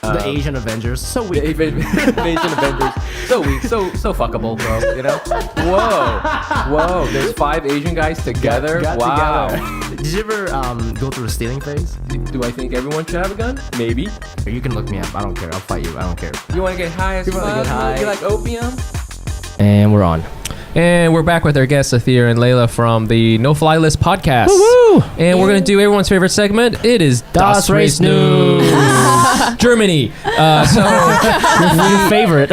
The Asian Avengers, so weak. The Asian Avengers, so weak, so fuckable, bro. You know? Whoa. There's 5 Asian guys together. Got Wow. together. Did you ever go through a stealing phase? Do I think everyone should have a gun? Maybe. Or you can look me up. I don't care. I'll fight you. I don't care. You want to get high as You wanna fuck? get high? You like opium? And we're on. And we're back with our guests, Atheer and Leila from the No Fly List podcast. Woo! And we're going to do everyone's favorite segment. It is Das Race News. Germany. Your favorite.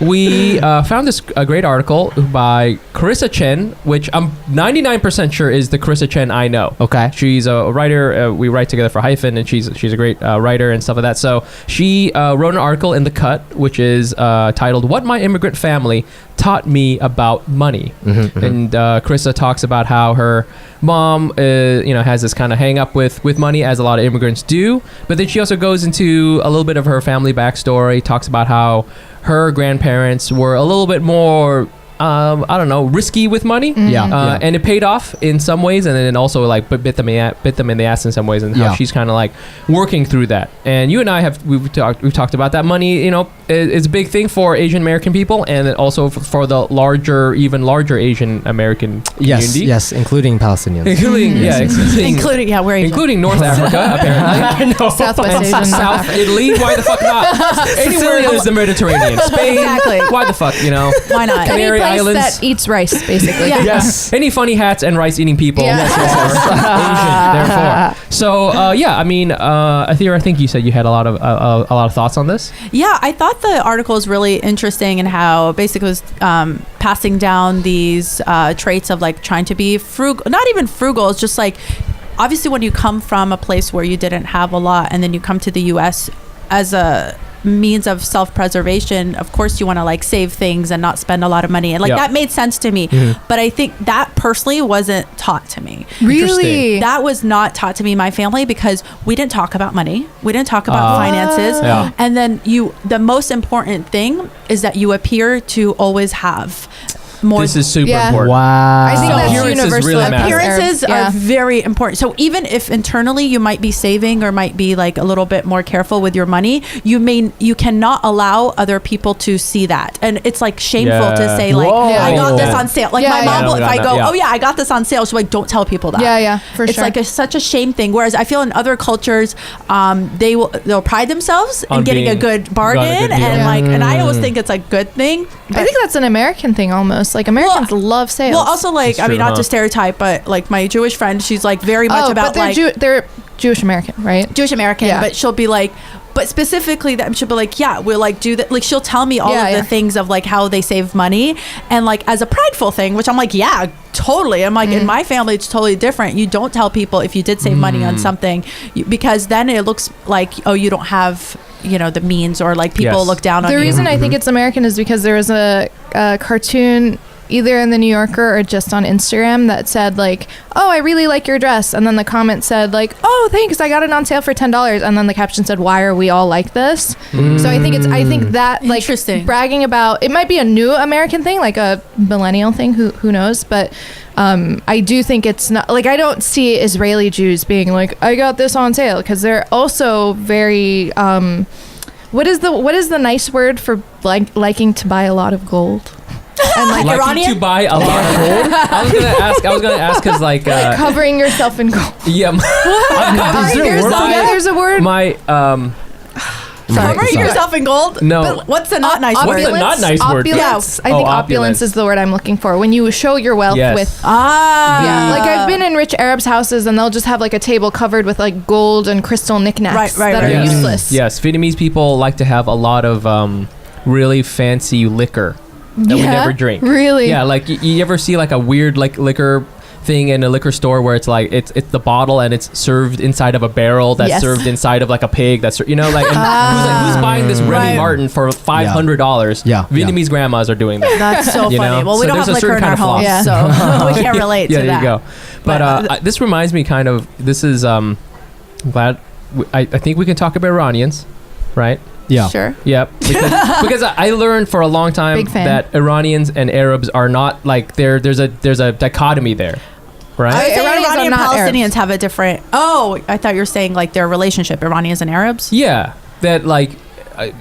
We found a great article by Carissa Chen, which I'm 99% sure is the Carissa Chen I know. Okay. She's a writer. We write together for Hyphen, and she's a great writer and stuff like that. So she wrote an article in The Cut, which is titled "What My Immigrant Family Taught Me About Money." And Carissa talks about how her mom has this kind of hang up with money, as a lot of immigrants do, but then she also goes into a little bit of her family backstory, talks about how her grandparents were a little bit more risky with money. Yeah. And it paid off in some ways, and then it also like bit them in the ass in some ways, and how she's kind of like working through that. And you and I we've talked about that. Money, is a big thing for Asian American people, and then also for the even larger Asian American community. Yes, including Palestinians. Including North Africa, apparently. Southwest Asian. South Italy, why the fuck not? Anywhere there's the Mediterranean. Spain, Exactly. why the fuck, Why not? Canary Any place Islands. that eats rice, basically. Yeah. Yes. Any funny hats and rice-eating people Yeah. are Asian, therefore. So, Atheer, I think you said you had a lot of thoughts on this. Yeah, I thought the article was really interesting and how basically was passing down these traits of like trying to be frugal, not even frugal. It's just like, obviously when you come from a place where you didn't have a lot and then you come to the U.S. as a means of self-preservation, of course you want to like save things and not spend a lot of money, and like that made sense to me. But I think that personally wasn't taught to me. Really? That was not taught to me, my family, because we didn't talk about money, we didn't talk about finances. And then the most important thing is that you appear to always have more. This is super Yeah. important. Wow. I think that's Appearances universal. really matter. Appearances are very important. So even if internally you might be saving or might be like a little bit more careful with your money, you cannot allow other people to see that. And it's like shameful to say like, I got this on sale. Like my mom will, if I go, oh yeah, I got this on sale, she's like, don't tell people that. Yeah, for it's sure. like such a shame thing. Whereas I feel in other cultures, they'll pride themselves On in getting a being- good bargain, got a good deal. and I always think it's a good thing. I think that's an American thing almost. Like Americans love sales. Well, also like, That's I mean, true, not to stereotype, but like my Jewish friend, she's like very much about but they're Jewish American, right? Jewish American, Yeah. but she'll be like, but specifically that she'll be like, yeah, we'll like do that. Like she'll tell me all of the things of like how they save money, and like as a prideful thing, which I'm like, yeah, totally. I'm like, in my family, it's totally different. You don't tell people if you did save money on something, because then it looks like, oh, you don't have, the means, or like people look down on you. The reason I think it's American is because there was a cartoon either in the New Yorker or just on Instagram that said like, oh, I really like your dress, and then the comment said like, oh, thanks, I got it on sale for $10, and then the caption said, why are we all like this? So I think that like Interesting. bragging about it might be a new American thing, like a millennial thing, who knows, but I do think it's not like, I don't see Israeli Jews being like, I got this on sale, because they're also very what is the nice word for like liking to buy a lot of gold? And like Liking Iranian? to buy a lot of gold. I was gonna ask because like Covering yourself in gold. yeah. There's a word. My Covering yourself in gold? No. But what's the not nice What's word? the not nice word? Opulence. I Oh, think opulence. opulence is the word I'm looking for. When you show your wealth with. Yeah, like I've been in rich Arabs' houses, and they'll just have like a table covered with like gold and crystal knicknacks that are Yes. useless. Yes, Vietnamese people like to have a lot of really fancy liquor that we never drink. Really? Yeah, like you ever see like a weird like liquor thing in a liquor store where it's like it's the bottle and it's served inside of a barrel that's served inside of like a pig that's and who's buying this Remy Martin for $500? Yeah. Vietnamese grandmas are doing that. That's so You funny. know? Well, we So don't there's have a liquor certain in our kind of homes, so we can't relate to There that. you go. But this reminds me kind of, this is I'm glad I think we can talk about Iranians, right? Yeah. Sure. Yeah, because I learned for a long time Big fan. that Iranians and Arabs are not like there's a dichotomy there, I right? would say Iranians are Iranian not Palestinians have a different. Oh, I thought you were saying like their relationship, Iranians and Arabs. Yeah, that like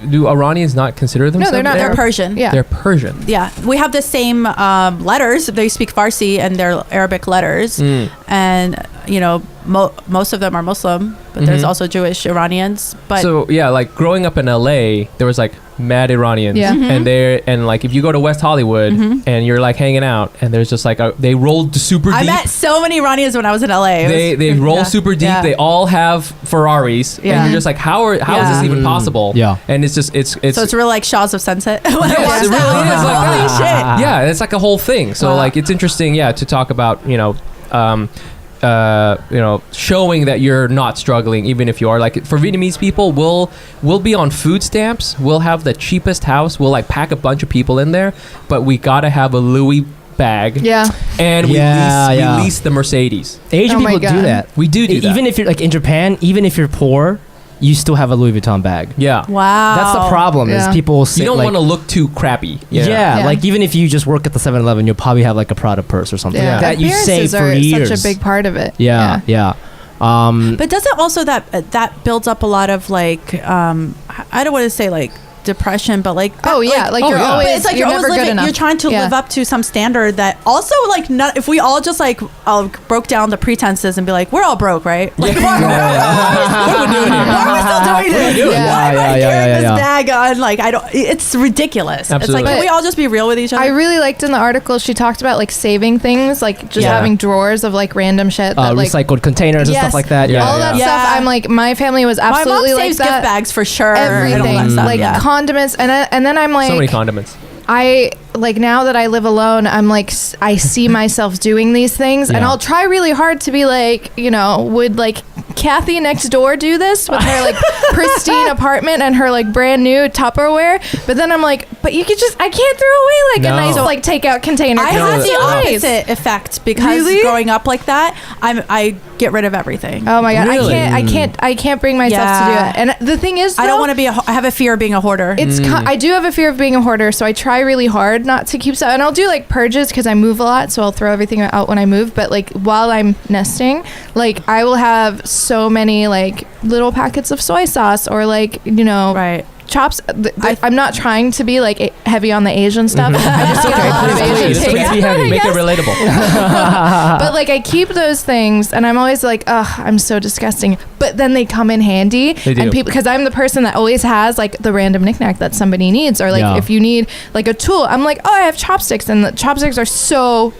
do Iranians not consider themselves? they're not. They're Arab? Persian. Yeah. They're Persian. Yeah, we have the same letters. They speak Farsi and they're Arabic letters, and you know most of them are Muslim, but there's also Jewish Iranians. But So yeah, like growing up in LA, there was like mad Iranians, Yeah. and like if you go to West Hollywood and you're like hanging out, and there's just like they rolled super deep. I met so many Iranians when I was in LA. They roll yeah, super deep. yeah. They all have Ferraris, Yeah. and you're just like, how is Yeah. this even possible? Yeah. and it's just it's So it's real like Shaws of Sunset. When I Yes, watched it that, really I was is like like, holy that. shit. Yeah, it's like a whole thing. So Wow. like it's interesting, to talk about showing that you're not struggling, even if you are. Like for Vietnamese people, we'll be on food stamps. We'll have the cheapest house. We'll like pack a bunch of people in there, but we gotta have a Louis bag. Yeah. And we lease the Mercedes. Asian Oh my people do God. that. We do that. Even if you're like in Japan, even if you're poor, you still have a Louis Vuitton bag. Yeah. Wow. That's the problem. Yeah. Is people say You don't like, want to look too crappy. Yeah. Yeah. Like even if you just work at the 7-Eleven, you'll probably have like a Prada purse or something Yeah. that you save Appearances for are years. such a big part of it. Yeah. But doesn't also that builds up a lot of like I don't want to say like depression, but like Oh yeah, like you're yeah. always but it's like you're always never good living, enough. you're trying to Yeah. live up to some standard that also like not if we all just like broke down the pretenses and be like we're all broke, right? Like, why are we still doing this? Yeah. Why am I Yeah, carrying yeah, this yeah. bag on? Like I don't. It's ridiculous. Absolutely. It's like can we all just be real with each other? I really liked in the article she talked about like saving things, like just Yeah. having drawers of like random shit that like recycled containers and Yes. stuff like that. Yeah, all that yeah. stuff. Yeah. I'm like my family was My mom absolutely like saves that. gift bags for sure. and all Everything, that stuff, like yeah. condiments, and then I'm like, So many condiments. I like now that I live alone, I'm like I see myself doing these things, and Yeah. I'll try really hard to be like, would like Kathy next door do this with her like pristine apartment and her like brand new Tupperware? But then I'm like, but you could I can't throw away like No. a nice like takeout container. I 'cause had it's the so nice. opposite effect because Really? growing up like that, I get rid of everything. Oh my god, Really? I can't bring myself to do Yeah. it. And the thing is, I don't though, want to be. I have a fear of being a hoarder. It's I do have a fear of being a hoarder, so I try really hard not to keep stuff. And I'll do like purges because I move a lot, so I'll throw everything out when I move. But like while I'm nesting, like I will have so many like little packets of soy sauce or like right. chops. I'm not trying to be like heavy on the Asian stuff. I just get a lot of Asian Please takeout, be heavy. I Make it guess. relatable. But like I keep those things, and I'm always like, ugh, I'm so disgusting. But then they come in handy, They do. and people, because I'm the person that always has like the random knickknack that somebody needs, or like Yeah. if you need like a tool, I'm like, oh, I have chopsticks, and the chopsticks are so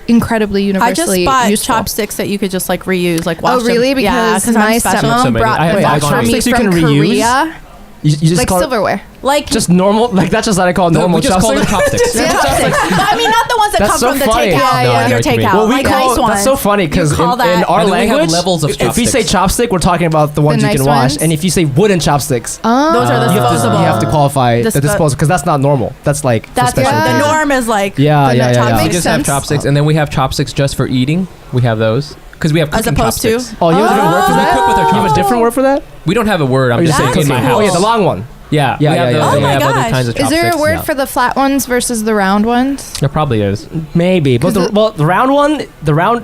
incredibly I just universally bought useful. chopsticks that you could just like reuse, like wash Oh really? them. Yeah, Because 'cause my I'm special. So stepmom many. brought I have them five for me chopsticks you from can reuse? Korea, You just like call it silverware. Like just normal. Like that's just what I call normal we just call them chopsticks. chopsticks. chopsticks. But I mean, not the ones that That's come so from the funny. takeout. Yeah, yeah. Your I know what you mean. takeout. Well, we like call nice ones. that's so funny because You call in that- our And then we have language, levels of if we say chopsticks. chopstick, we're talking about the ones you nice can wash, ones? and if you say wooden chopsticks, Oh, Those are the you disposable. have to qualify the Dispo- disposable because that's not normal. That's like for That's special the occasions. norm is like Yeah, the yeah, nut yeah, chop yeah. We makes just have sense. chopsticks, and then we have chopsticks just for eating. We have those because we have As cooking opposed to? chopsticks. Oh, you have a different word for We that? cook with our You have a chopsticks. different word for that? We don't have a word. I'm Or you just say saying in my cooking? house. Oh yeah, the long one. Yeah, Yeah, we have yeah, those, yeah. and Oh we my have other gosh. kinds of is chopsticks. there a word yeah. for the flat ones versus the round ones? There probably is. Maybe, but 'Cause the round one,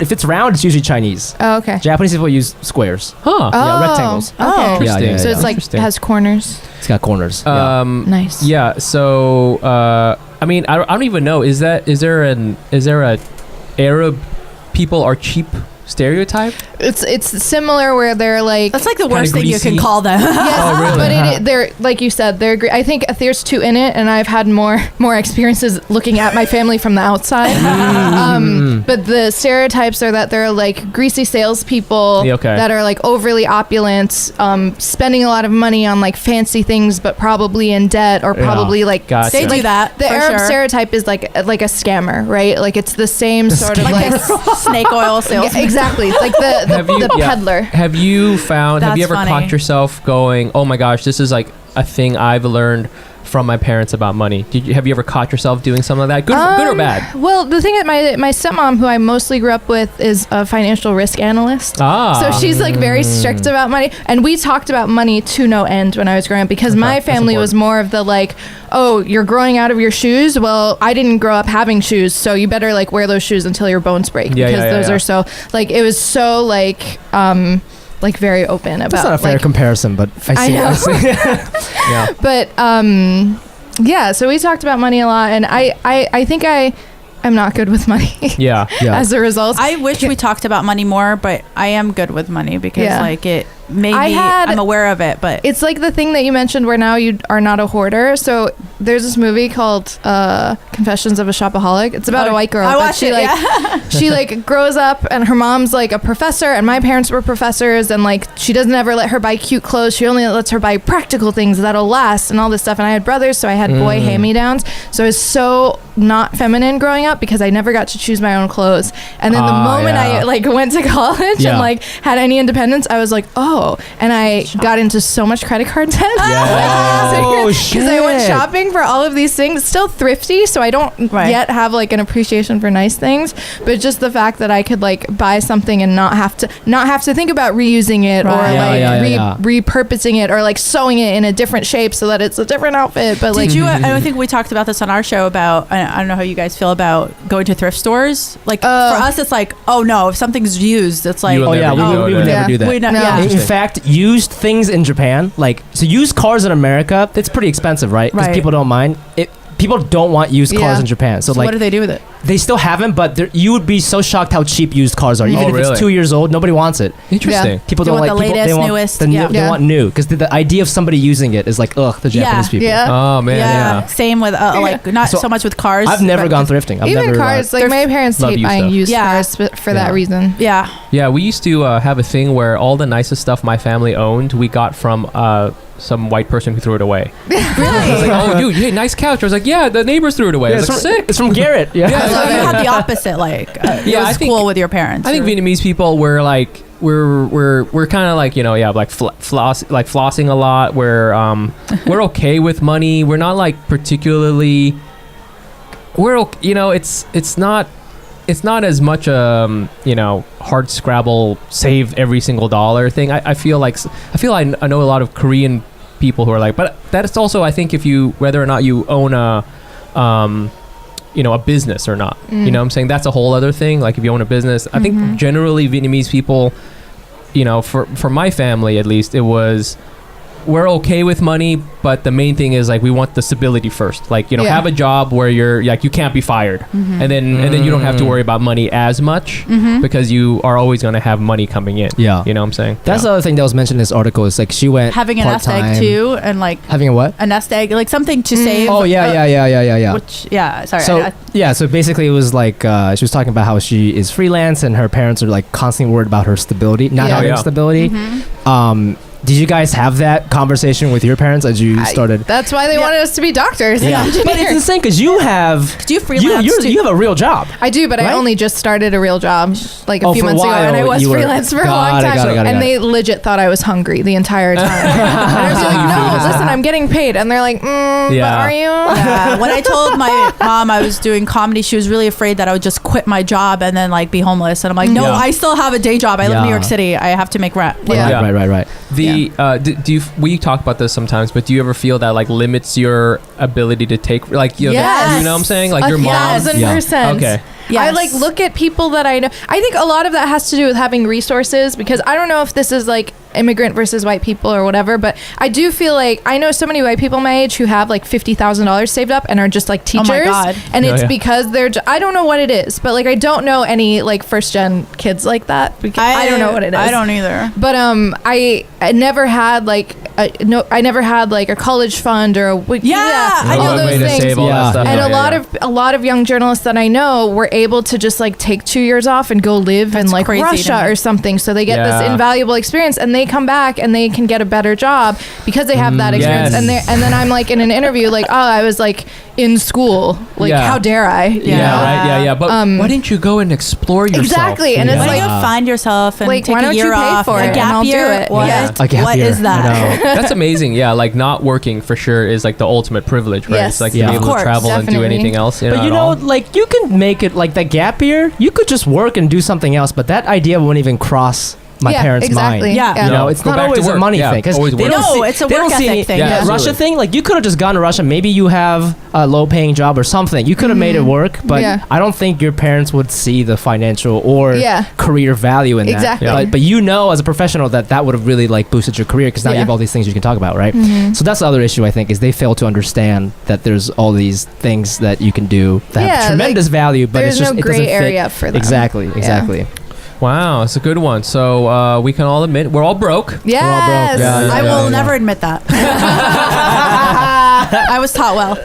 if it's round, it's usually Chinese. Oh, okay. Japanese people use squares. Huh. Oh, rectangles. Okay. Oh. Interesting. Yeah, yeah, So yeah. it's like Interesting. has corners. It's got corners. Yeah. Nice. Yeah. So, I mean, I don't even know. Is there a Arab people are cheap stereotype? It's similar where they're like That's like the worst thing you greasy. can call them. yes, Oh, really? but they're like you said, they're I think Atheer's too in it, and I've had more experiences looking at my family from the outside. But the stereotypes are that they're like greasy salespeople Yeah, okay. that are like overly opulent, spending a lot of money on like fancy things, but probably in debt or Yeah. probably like Gotcha. They do that. the for Arab sure. stereotype is like a scammer, right? Like it's the same sort of Like like the snake oil sales. yeah, exactly like the yeah. peddler. Have you found? Have you That's ever funny. caught yourself going, "Oh my gosh, this is like a thing I've learned from my parents about money"? Have you ever caught yourself doing something like that? Good or bad? Well, the thing is, my stepmom, who I mostly grew up with, is a financial risk analyst. Ah. So she's like very strict about money, and we talked about money to no end when I was growing up because my that's family was important. more of the like, oh, you're growing out of your shoes. Well, I didn't grow up having shoes, so you better like wear those shoes until your bones break Yeah, because yeah, those yeah. are so like it was so like like very open about. That's not a fair like, comparison, but I know. see. Yeah. But yeah, so we talked about money a lot, and I think I'm not good with money. Yeah. Yeah. As a result, I wish we talked about money more, but I am good with money because Yeah. like it made I me. had- I'm aware of it, but it's like the thing that you mentioned where now you are not a hoarder. So there's this movie called Confessions of a Shopaholic. It's about a white girl. I but watched she it. like Yeah. she like grows up and her mom's like a professor and my parents were professors, and like she doesn't ever let her buy cute clothes. She only lets her buy practical things that'll last and all this stuff. And I had brothers, so I had boy hand-me-downs. So I was so not feminine growing up because I never got to choose my own clothes. And then the moment I like went to college and like had any independence, I was like, oh, and I got into so much credit card debt. Oh, Because I went shit. shopping for all of these things. Still thrifty, so I don't Right. yet have like an appreciation for nice things. But just the fact that I could like buy something and not have to think about reusing it or Right. like repurposing it or like sewing it in a different shape so that it's a different outfit. But like Did you? I don't think we talked about this on our show about. I don't know how you guys feel about going to thrift stores. Like for us, it's like, oh no, if something's used, it's like, You will Oh yeah, never we go would there. never do that. We not, No. yeah. In fact, used things in Japan, like so used cars in America, it's pretty expensive, right? Because Right. people don't mind it. People don't want used cars Yeah. in Japan, so So like what do they do with it? they still haven't. But you would be so shocked how cheap used cars are. Even Oh, if really? it's 2 years old, nobody wants it. Interesting. People They don't want like the people, latest, they want newest, the new, yeah. They Yeah. want new because the idea of somebody using it is like ugh, the Japanese Yeah. people. yeah. Oh man. Yeah. Same with like not So so much with cars. I've never but- gone thrifting. I've Even never, cars, like my parents love hate used buying stuff. used Yeah. cars for that Yeah. reason. Yeah. Yeah, we used to have a thing where all the nicest stuff my family owned, we got from some white person who threw it away. I was Really? like, oh, dude, hey, nice couch. I was like, yeah, the neighbors threw it away. I Yeah, was it's, like, from, sick. it's from Garrett. Yeah. Yeah. So you had the opposite. Like, Yeah, it I was think- cool with your parents. I think or- Vietnamese people were like we're kind of like like flossing a lot. We're okay with money. We're not like particularly. It's not as much hard scrabble save every single dollar thing. I feel I know a lot of Korean people who are like, but that's also I think if you whether or not you own a business or not. You know what I'm saying? That's a whole other thing. Like if you own a business, I think generally Vietnamese people, for my family at least, it was we're okay with money, but the main thing is like we want the stability first. Like Yeah. have a job where you're like you can't be fired, and then you don't have to worry about money as much because you are always going to have money coming in. Yeah. You know what I'm saying? That's the other thing that was mentioned in this article is like she went having a nest egg part-time. too, and like Having a what? a nest egg, like something to save. Oh yeah. Which sorry. So so basically it was like she was talking about how she is freelance and her parents are like constantly worried about her stability, not Yeah. having Yeah. stability. Did you guys have that conversation with your parents as you started? That's why they Yeah. wanted us to be doctors and But it's engineers. insane because you have do you freelance? too? you have a real job. I do, but I Right? only just started a real job like a Oh, few for a months ago, and I while was you were- freelance for a long Got it, time. got it, got it, and got they legit thought I was hungry the entire time. And I was like, no, listen, I'm getting paid, and they're like, but Yeah. are you? Yeah. When I told my mom I was doing comedy, she was really afraid that I would just quit my job and then like be homeless. And I'm like, no, Yeah. I still have a day job. I live in New Yeah. York City. I have to make rent. Like, Yeah. Right. The we talk about this sometimes, but do you ever feel that like limits your ability to take like you know Yes. you know what I'm saying, like your mom? 1,000%. Okay. I like look at people that I know. I think a lot of that has to do with having resources, because I don't know if this is like immigrant versus white people or whatever, but I do feel like I know so many white people my age who have like $50,000 saved up and are just like teachers. Oh my God. And Oh, it's yeah. because they're I don't know what it is, but like I don't know any like first gen kids like that, because I don't know what it is. I don't either. But I never had like I never had like a college fund or a I all know those way to things. save all Yeah. that stuff. And Yeah, a lot of young journalists that I know were able to just like take 2 years off and go live in That's like crazy to Russia me. or something, so they get Yeah. this invaluable experience, and they come back and they can get a better job because they have that experience. Yes. And then I'm like in an interview like, oh, I was like in school, like Yeah. how dare I? you Yeah, know? right. Yeah. But why didn't you go and explore yourself? Exactly, and it's Why like don't you find yourself and like, take why a don't year you pay off? for a it, gap and I'll do year? it. What? Yeah. A gap What year, is that? I know. That's amazing. Yeah, like not working for sure is like the ultimate privilege, right? Yes. It's like Yeah. to be Of able course, to travel and do definitely. anything else. But at you know, all. like you can make it like that gap year. You could just work and do something else, but that idea wouldn't even cross my parents' exactly. mind. Yeah. You know, it's Go not back to always a work. money Yeah, thing because always they work. don't No, see, it's a they don't work see ethic any, thing. Yeah, the absolutely. Russia thing. Like you could have just gone to Russia. Maybe you have a low-paying job or something. You could have made it work, but Yeah. I don't think your parents would see the financial or Yeah. career value in that. Exactly. But you know, as a professional, that would have really like boosted your career because now you Yeah. have all these things you can talk about, right? So that's the other issue I think is they fail to understand that there's all these things that you can do that Yeah, have tremendous like, value, but there's it's just no it doesn't gray fit. area for them. Exactly. Wow, it's a good one. So we can all admit we're all broke. Yes. We're all broke. Yeah, I yeah, will yeah. never admit that. I was taught well.